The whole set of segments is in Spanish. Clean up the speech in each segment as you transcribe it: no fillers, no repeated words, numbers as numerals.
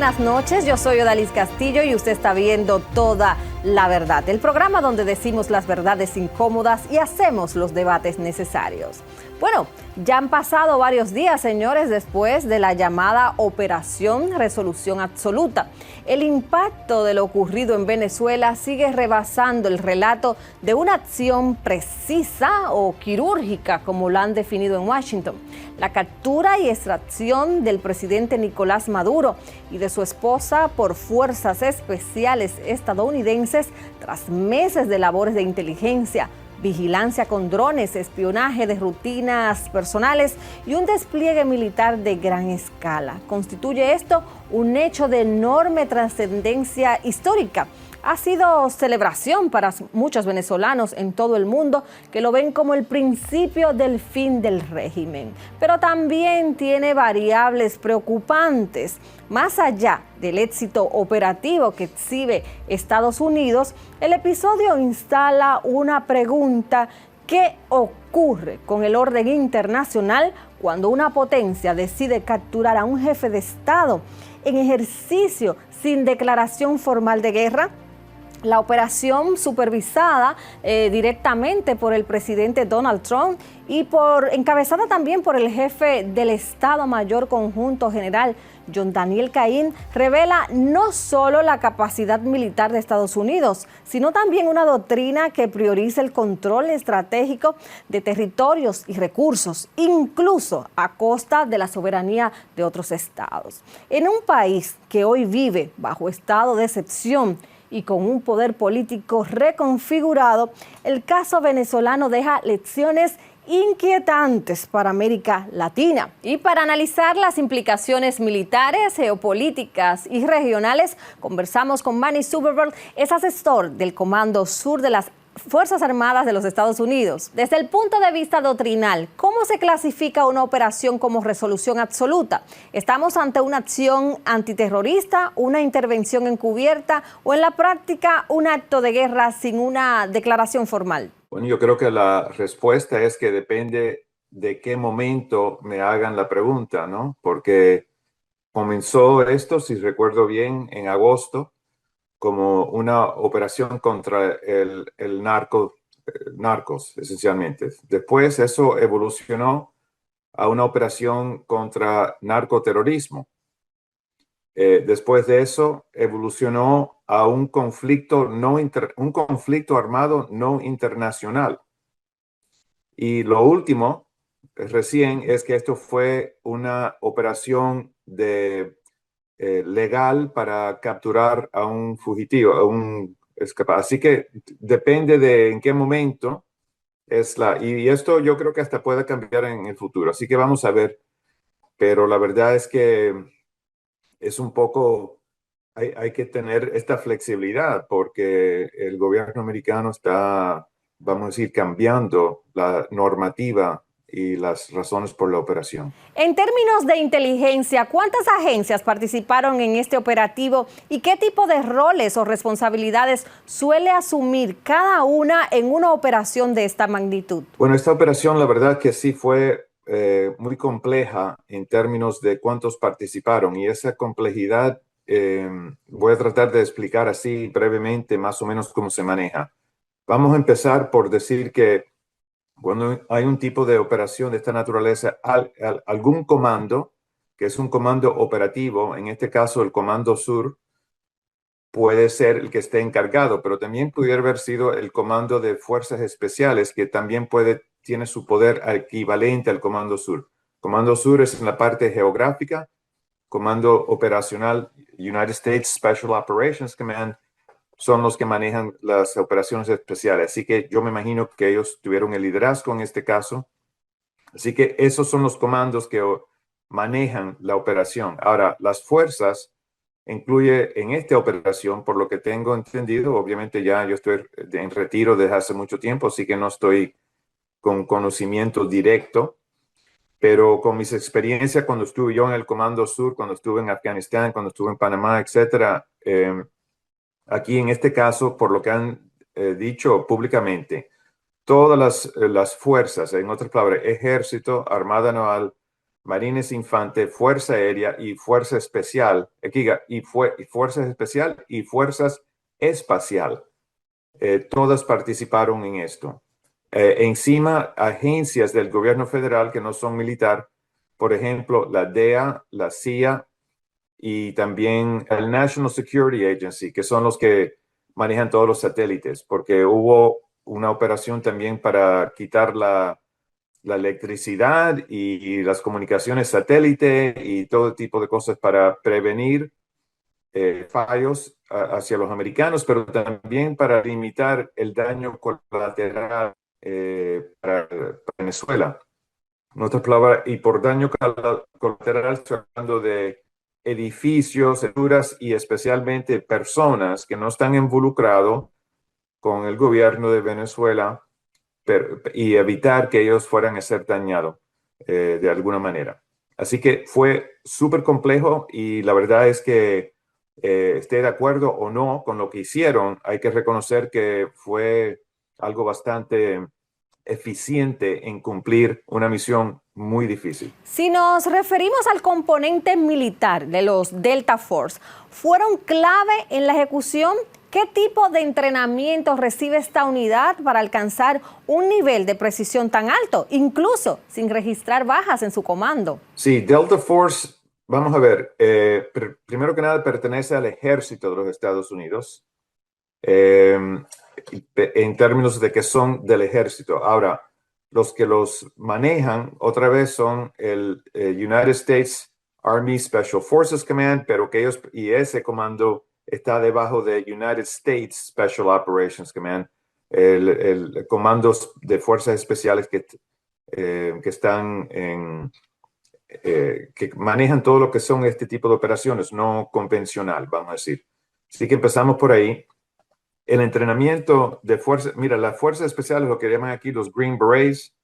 buenas noches. Yo soy Odalis Castillo y usted está viendo Toda la Verdad, el programa donde decimos las verdades incómodas y hacemos los debates necesarios. Bueno, ya han pasado varios días, señores, después de la llamada Operación Resolución Absoluta. El impacto de lo ocurrido en Venezuela sigue rebasando el relato de una acción precisa o quirúrgica, como lo han definido en Washington. La captura y extracción del presidente Nicolás Maduro y de su esposa por fuerzas especiales estadounidenses tras meses de labores de inteligencia, vigilancia con drones, espionaje de rutinas personales y un despliegue militar de gran escala. ¿Constituye esto un hecho de enorme trascendencia histórica? Ha sido celebración para muchos venezolanos en todo el mundo que lo ven como el principio del fin del régimen. Pero también tiene variables preocupantes. Más allá del éxito operativo que exhibe Estados Unidos, el episodio instala una pregunta: ¿qué ocurre con el orden internacional cuando una potencia decide capturar a un jefe de Estado en ejercicio sin declaración formal de guerra? La operación, supervisada directamente por el presidente Donald Trump y encabezada también por el jefe del Estado Mayor Conjunto General, John Daniel Caín, revela no solo la capacidad militar de Estados Unidos, sino también una doctrina que prioriza el control estratégico de territorios y recursos, incluso a costa de la soberanía de otros estados. En un país que hoy vive bajo estado de excepción y con un poder político reconfigurado, el caso venezolano deja lecciones inquietantes para América Latina. Y para analizar las implicaciones militares, geopolíticas y regionales, conversamos con Manny Zuberberg, es asesor del Comando Sur de las Fuerzas Armadas de los Estados Unidos. Desde el punto de vista doctrinal, ¿cómo se clasifica una operación como resolución absoluta? ¿Estamos ante una acción antiterrorista, una intervención encubierta o en la práctica un acto de guerra sin una declaración formal? Bueno, yo creo que la respuesta es que depende de qué momento me hagan la pregunta, ¿no? Porque comenzó esto, si recuerdo bien, en agosto, como una operación contra el narcos, esencialmente. Después eso evolucionó a una operación contra narcoterrorismo. Después de eso evolucionó a un conflicto armado no internacional. Y lo último, recién, es que esto fue una operación legal para capturar a un fugitivo, a un escapado. Así que depende de en qué momento y esto yo creo que hasta puede cambiar en el futuro. Así que vamos a ver. Pero la verdad es que es un poco, hay que tener esta flexibilidad porque el gobierno americano está, vamos a decir, cambiando la normativa y las razones por la operación. En términos de inteligencia, ¿cuántas agencias participaron en este operativo y qué tipo de roles o responsabilidades suele asumir cada una en una operación de esta magnitud? Bueno, esta operación la verdad que sí fue muy compleja en términos de cuántos participaron, y esa complejidad voy a tratar de explicar así brevemente más o menos cómo se maneja. Vamos a empezar por decir que cuando hay un tipo de operación de esta naturaleza, algún comando, que es un comando operativo, en este caso el Comando Sur, puede ser el que esté encargado, pero también pudiera haber sido el Comando de Fuerzas Especiales, que también tiene su poder equivalente al Comando Sur. Comando Sur es en la parte geográfica, Comando Operacional United States Special Operations Command son los que manejan las operaciones especiales. Así que yo me imagino que ellos tuvieron el liderazgo en este caso. Así que esos son los comandos que manejan la operación. Ahora, las fuerzas incluye en esta operación, por lo que tengo entendido, obviamente ya yo estoy en retiro desde hace mucho tiempo, así que no estoy con conocimiento directo, pero con mis experiencias cuando estuve yo en el Comando Sur, cuando estuve en Afganistán, cuando estuve en Panamá, etcétera, aquí en este caso, por lo que han dicho públicamente, todas las fuerzas, en otras palabras, Ejército, Armada Naval, Marines Infante, Fuerza Aérea y Fuerza Especial, y Fuerza Especial y Fuerzas Espacial. Todas participaron en esto. Encima, agencias del gobierno federal que no son militar, por ejemplo, la DEA, la CIA y también el National Security Agency, que son los que manejan todos los satélites, porque hubo una operación también para quitar la electricidad y las comunicaciones satélite y todo tipo de cosas para prevenir fallos hacia los americanos, pero también para limitar el daño colateral para Venezuela. En otras palabras, y por daño colateral estoy hablando de edificios, estructuras y especialmente personas que no están involucrados con el gobierno de Venezuela y evitar que ellos fueran a ser dañados de alguna manera. Así que fue súper complejo y la verdad es que esté de acuerdo o no con lo que hicieron, hay que reconocer que fue algo bastante eficiente en cumplir una misión muy difícil. Si nos referimos al componente militar de los Delta Force, ¿fueron clave en la ejecución? ¿Qué tipo de entrenamiento recibe esta unidad para alcanzar un nivel de precisión tan alto, incluso sin registrar bajas en su comando? Sí, Delta Force, vamos a ver, primero que nada pertenece al ejército de los Estados Unidos. En términos de que son del ejército. Ahora, los que los manejan otra vez son el United States Army Special Forces Command, pero que ellos y ese comando está debajo de United States Special Operations Command, el comando de fuerzas especiales que están que manejan todo lo que son este tipo de operaciones, no convencional, vamos a decir. Así que empezamos por ahí. El entrenamiento de fuerzas, mira, las fuerzas especiales, lo que llaman aquí los Green Berets,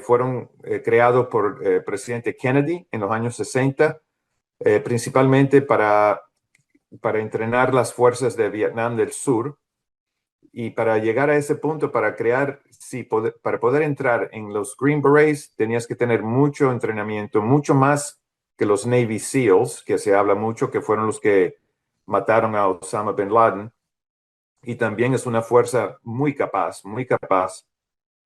fueron creados por el presidente Kennedy en los años 60, principalmente para entrenar las fuerzas de Vietnam del Sur. Y para llegar a ese punto, para poder entrar en los Green Berets, tenías que tener mucho entrenamiento, mucho más que los Navy SEALs, que se habla mucho, que fueron los que mataron a Osama Bin Laden. Y también es una fuerza muy capaz,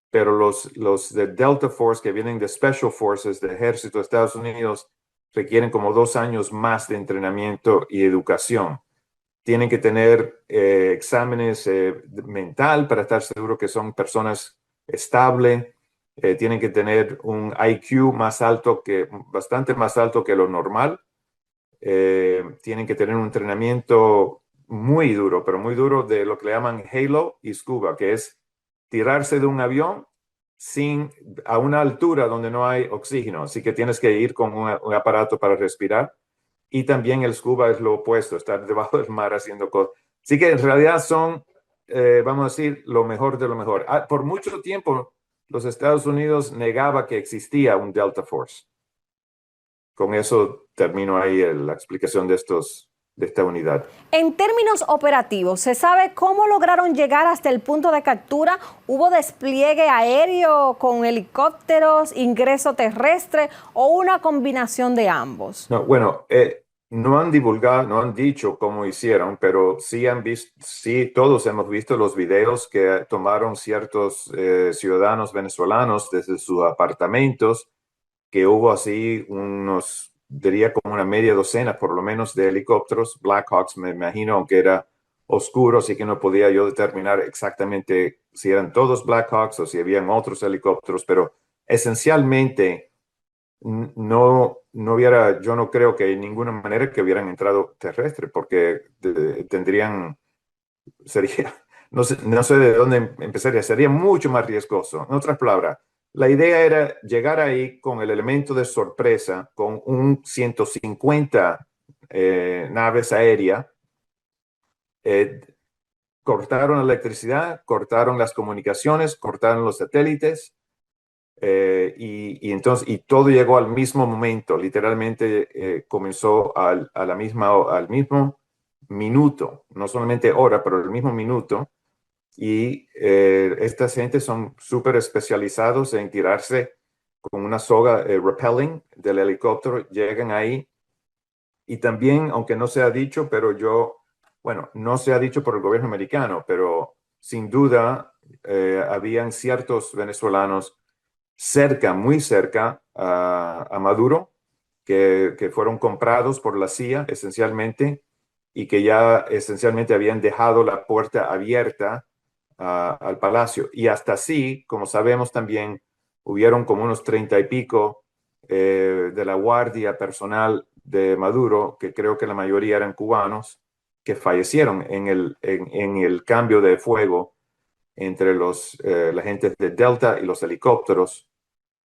pero los de Delta Force que vienen de Special Forces del Ejército de Estados Unidos requieren como 2 años más de entrenamiento y educación. Tienen que tener exámenes mental para estar seguro que son personas estables. Tienen que tener un IQ bastante más alto que lo normal. Tienen que tener un entrenamiento muy duro, pero muy duro de lo que le llaman Halo y Scuba, que es tirarse de un avión a una altura donde no hay oxígeno. Así que tienes que ir con un aparato para respirar. Y también el Scuba es lo opuesto, estar debajo del mar haciendo cosas. Así que en realidad son, vamos a decir, lo mejor de lo mejor. Por mucho tiempo, los Estados Unidos negaba que existía un Delta Force. Con eso termino ahí la explicación de esta unidad. En términos operativos, ¿se sabe cómo lograron llegar hasta el punto de captura? ¿Hubo despliegue aéreo con helicópteros, ingreso terrestre o una combinación de ambos? No, bueno, no han divulgado, no han dicho cómo hicieron, pero sí, todos hemos visto los videos que tomaron ciertos ciudadanos venezolanos desde sus apartamentos, que hubo así diría como una media docena por lo menos de helicópteros, Blackhawks, me imagino, aunque era oscuro, así que no podía yo determinar exactamente si eran todos Blackhawks o si habían otros helicópteros, pero esencialmente yo no creo que de ninguna manera que hubieran entrado terrestre, porque no sé de dónde empezaría, sería mucho más riesgoso. En otras palabras, la idea era llegar ahí con el elemento de sorpresa, con un 150 naves aéreas, cortaron la electricidad, cortaron las comunicaciones, cortaron los satélites, y todo llegó al mismo momento, literalmente comenzó al mismo minuto, no solamente hora, pero el mismo minuto. Y estas gentes son súper especializados en tirarse con una soga rappelling del helicóptero, llegan ahí. Y también, aunque no se ha dicho, no se ha dicho por el gobierno americano, pero sin duda habían ciertos venezolanos cerca, muy cerca a Maduro, que fueron comprados por la CIA esencialmente y que ya esencialmente habían dejado la puerta abierta al palacio. Y hasta así, como sabemos también, hubieron como unos 30 y pico de la guardia personal de Maduro, que creo que la mayoría eran cubanos, que fallecieron en el cambio de fuego entre la gente de Delta y los helicópteros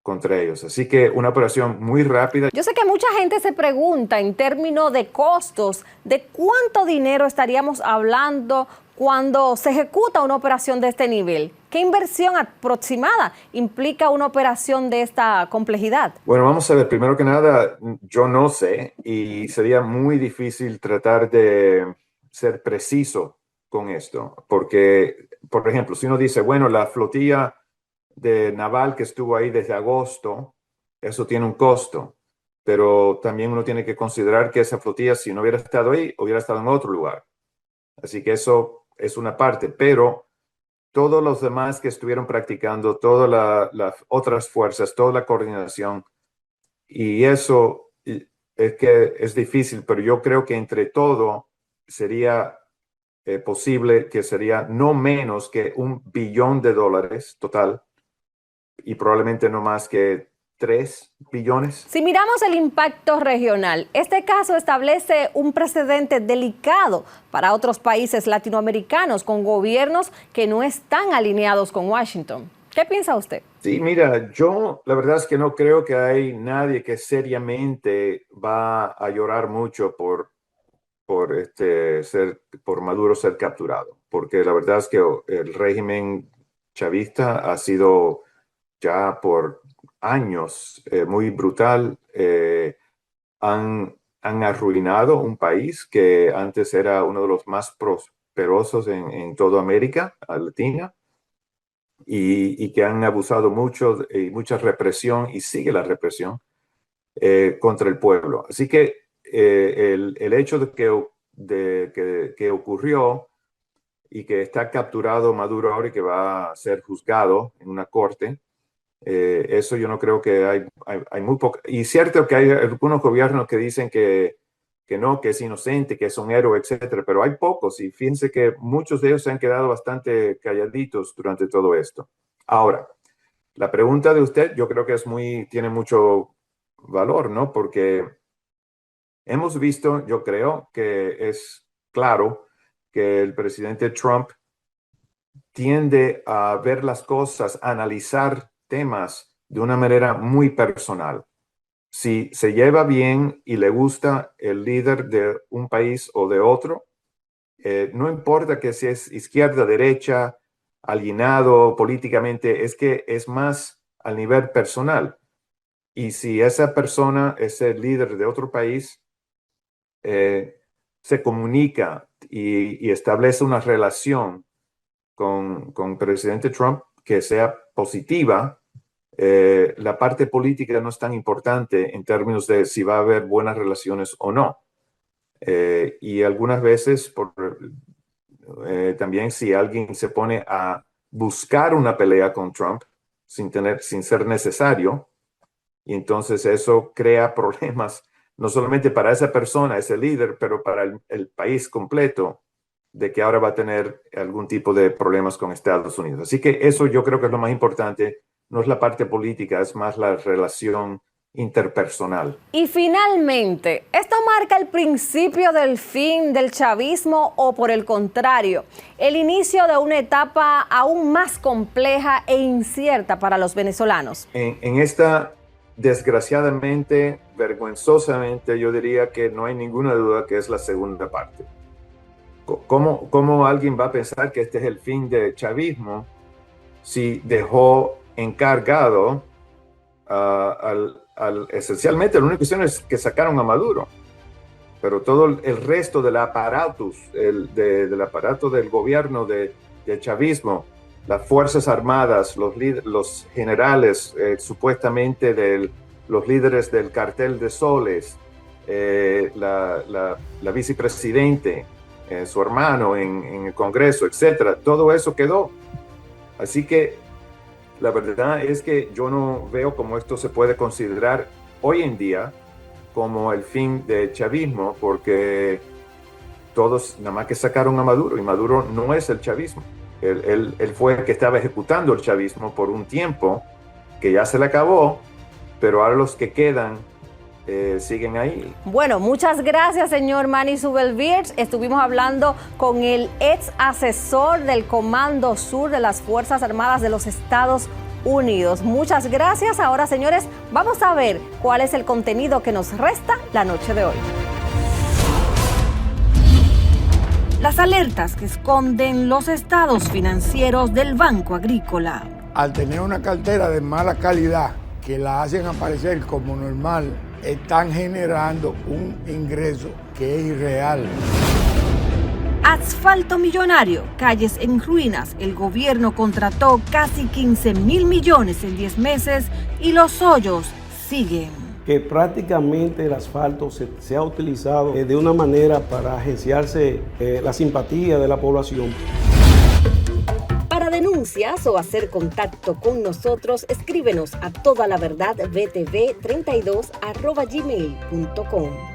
contra ellos. Así que una operación muy rápida. Yo sé que mucha gente se pregunta en términos de costos, de cuánto dinero estaríamos hablando cuando se ejecuta una operación de este nivel. ¿Qué inversión aproximada implica una operación de esta complejidad? Bueno, vamos a ver, primero que nada, yo no sé y sería muy difícil tratar de ser preciso con esto, porque, por ejemplo, si uno dice, bueno, la flotilla de naval que estuvo ahí desde agosto, eso tiene un costo, pero también uno tiene que considerar que esa flotilla, si no hubiera estado ahí, hubiera estado en otro lugar. Así que eso es una parte, pero todos los demás que estuvieron practicando, todas las otras fuerzas, toda la coordinación, y eso es que es difícil, pero yo creo que entre todo sería posible que sería no menos que $1 billón total y probablemente no más que 3 billones. Si miramos el impacto regional, este caso establece un precedente delicado para otros países latinoamericanos con gobiernos que no están alineados con Washington. ¿Qué piensa usted? Sí, mira, yo la verdad es que no creo que hay nadie que seriamente va a llorar mucho por Maduro ser capturado, porque la verdad es que el régimen chavista ha sido ya por años muy brutal. Han arruinado un país que antes era uno de los más prosperosos en toda América Latina y que han abusado mucho y mucha represión y sigue la represión contra el pueblo. Así que el hecho que ocurrió y que está capturado Maduro ahora y que va a ser juzgado en una corte, eso yo no creo que hay muy poco. Y cierto que hay algunos gobiernos que dicen que no, que es inocente, que es un héroe, etcétera, pero hay pocos y fíjense que muchos de ellos se han quedado bastante calladitos durante todo esto. Ahora, la pregunta de usted yo creo que tiene mucho valor, ¿no? Porque hemos visto, yo creo que es claro que el presidente Trump tiende a ver las cosas, a analizar temas de una manera muy personal. Si se lleva bien y le gusta el líder de un país o de otro, no importa que si es izquierda, derecha, alienado políticamente, es que es más al nivel personal. Y si esa persona es el líder de otro país, se comunica y establece una relación con el presidente Trump que sea positiva, la parte política no es tan importante en términos de si va a haber buenas relaciones o no. Y algunas veces también si alguien se pone a buscar una pelea con Trump sin ser necesario, y entonces eso crea problemas no solamente para esa persona, ese líder, pero para el país completo, de que ahora va a tener algún tipo de problemas con Estados Unidos. Así que eso yo creo que es lo más importante, no es la parte política, es más la relación interpersonal. Y finalmente, ¿esto marca el principio del fin del chavismo o por el contrario, el inicio de una etapa aún más compleja e incierta para los venezolanos? En esta, desgraciadamente, vergonzosamente, yo diría que no hay ninguna duda que es la segunda parte. ¿Cómo alguien va a pensar que este es el fin del chavismo si dejó encargado esencialmente la única cuestión es que sacaron a Maduro, pero todo el resto del aparatus, del aparato del gobierno del chavismo, las Fuerzas Armadas, los generales supuestamente los líderes del cartel de Soles, la vicepresidente, su hermano en el Congreso, etcétera. Todo eso quedó. Así que la verdad es que yo no veo cómo esto se puede considerar hoy en día como el fin del chavismo, porque todos nada más que sacaron a Maduro, y Maduro no es el chavismo. Él fue el que estaba ejecutando el chavismo por un tiempo que ya se le acabó, pero ahora los que quedan siguen ahí. Bueno, muchas gracias, señor Manny Subelwirth. Estuvimos hablando con el ex asesor del Comando Sur de las Fuerzas Armadas de los Estados Unidos. Muchas gracias. Ahora, señores, vamos a ver cuál es el contenido que nos resta la noche de hoy. Las alertas que esconden los estados financieros del Banco Agrícola. Al tener una cartera de mala calidad que la hacen aparecer como normal, están generando un ingreso que es irreal. Asfalto millonario, calles en ruinas. El gobierno contrató casi 15.000 millones en 10 meses y los hoyos siguen. Que prácticamente el asfalto se ha utilizado de una manera para agenciarse la simpatía de la población. Para denuncias o hacer contacto con nosotros, escríbenos a todalaverdadbtv32@gmail.com.